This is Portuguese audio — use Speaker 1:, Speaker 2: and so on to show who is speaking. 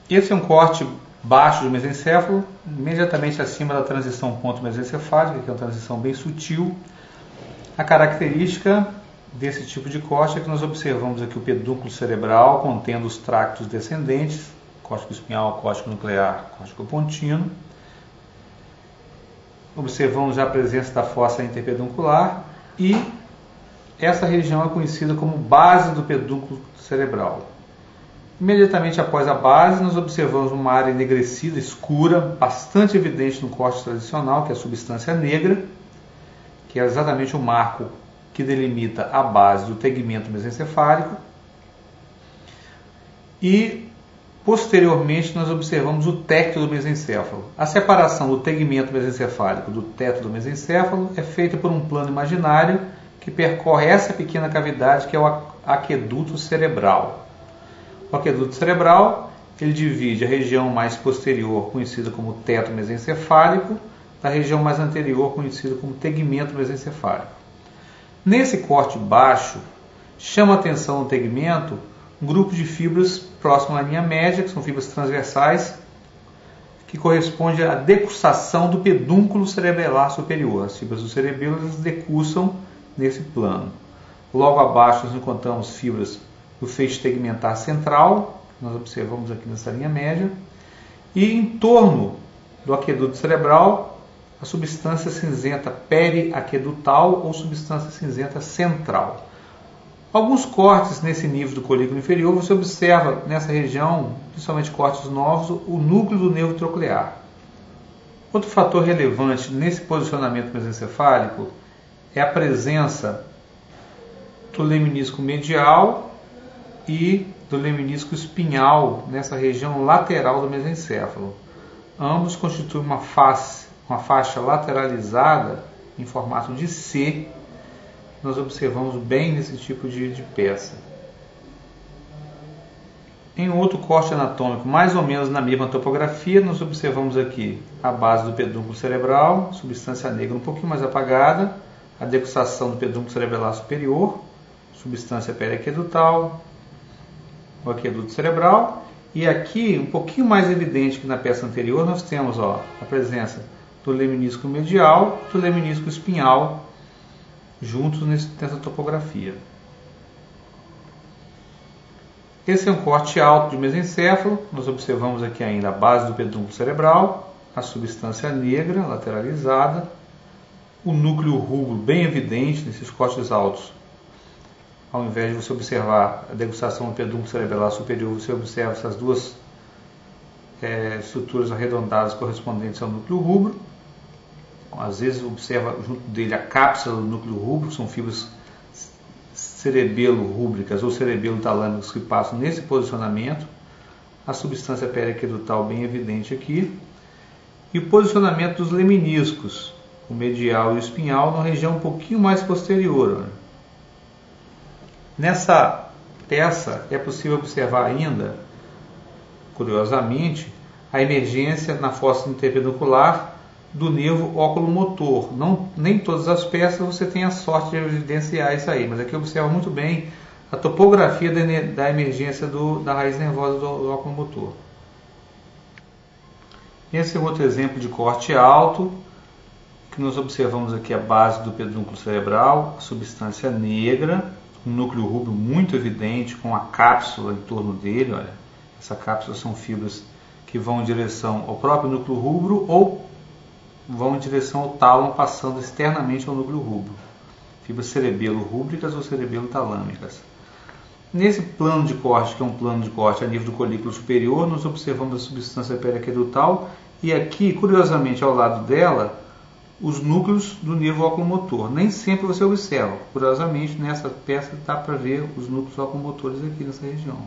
Speaker 1: Esse é um corte baixo do mesencéfalo, imediatamente acima da transição ponto mesencefálica, que é uma transição bem sutil. A característica desse tipo de corte é que nós observamos aqui o pedúnculo cerebral contendo os tractos descendentes, córtico espinhal, córtico nuclear, córtico pontino. Observamos já a presença da fossa interpeduncular e essa região é conhecida como base do pedúnculo cerebral. Imediatamente após a base, nós observamos uma área enegrecida, escura, bastante evidente no corte tradicional, que é a substância negra, que é exatamente o marco que delimita a base do tegmento mesencefálico. E, posteriormente, nós observamos o tecto do mesencéfalo. A separação do tegmento mesencefálico do teto do mesencéfalo é feita por um plano imaginário que percorre essa pequena cavidade que é o aqueduto cerebral. O aqueduto cerebral ele divide a região mais posterior, conhecida como teto mesencefálico, da região mais anterior, conhecida como tegmento mesencefálico. Nesse corte baixo, chama a atenção no tegmento um grupo de fibras próximo à linha média, que são fibras transversais, que corresponde à decussação do pedúnculo cerebelar superior. As fibras do cerebelo decussam nesse plano. Logo abaixo nós encontramos fibras do feixe tegmentar central, que nós observamos aqui nessa linha média, e em torno do aqueduto cerebral, a substância cinzenta periaquedutal ou substância cinzenta central. Alguns cortes nesse nível do colículo inferior, você observa nessa região, principalmente cortes novos, o núcleo do nervo troclear. Outro fator relevante nesse posicionamento mesencefálico é a presença do leminisco medial e do leminisco espinhal nessa região lateral do mesencéfalo. Ambos constituem uma faixa lateralizada em formato de C. Nós observamos bem nesse tipo de peça. Em outro corte anatômico, mais ou menos na mesma topografia, nós observamos aqui a base do pedúnculo cerebral, substância negra um pouquinho mais apagada, a decussação do pedúnculo cerebelar superior, substância periaquedutal, o aqueduto cerebral, e aqui, um pouquinho mais evidente que na peça anterior, nós temos a presença do leminisco medial e do leminisco espinhal juntos nessa topografia. Esse é um corte alto de mesencéfalo. Nós observamos aqui ainda a base do pedúnculo cerebral, a substância negra lateralizada, o núcleo rubro bem evidente nesses cortes altos. Ao invés de você observar a degustação do pedúnculo cerebelar superior, você observa essas duas estruturas arredondadas correspondentes ao núcleo rubro. Às vezes observa junto dele a cápsula do núcleo rubro, são fibras cerebelo-rúbricas ou cerebelo-talâmicas que passam nesse posicionamento. A substância periaquedutal bem evidente aqui. E o posicionamento dos leminiscos, o medial e o espinhal, na região um pouquinho mais posterior. Nessa peça é possível observar ainda, curiosamente, a emergência na fossa interpeduncular do nervo oculomotor. Nem todas as peças você tem a sorte de evidenciar isso aí, mas aqui observa muito bem a topografia da emergência da raiz nervosa do oculomotor. Esse é outro exemplo de corte alto, que nós observamos aqui a base do pedúnculo cerebral, a substância negra, um núcleo rubro muito evidente, com a cápsula em torno dele. Olha, essa cápsula são fibras que vão em direção ao próprio núcleo rubro ou vão em direção ao tálamo, passando externamente ao núcleo rubro. Fibras cerebelo-rúbricas ou cerebelo-talâmicas. Nesse plano de corte, que é um plano de corte a nível do colículo superior, nós observamos a substância periaquedutal e aqui, curiosamente, ao lado dela, os núcleos do nervo oculomotor. Nem sempre você observa. Curiosamente, nessa peça dá para ver os núcleos oculomotores aqui nessa região.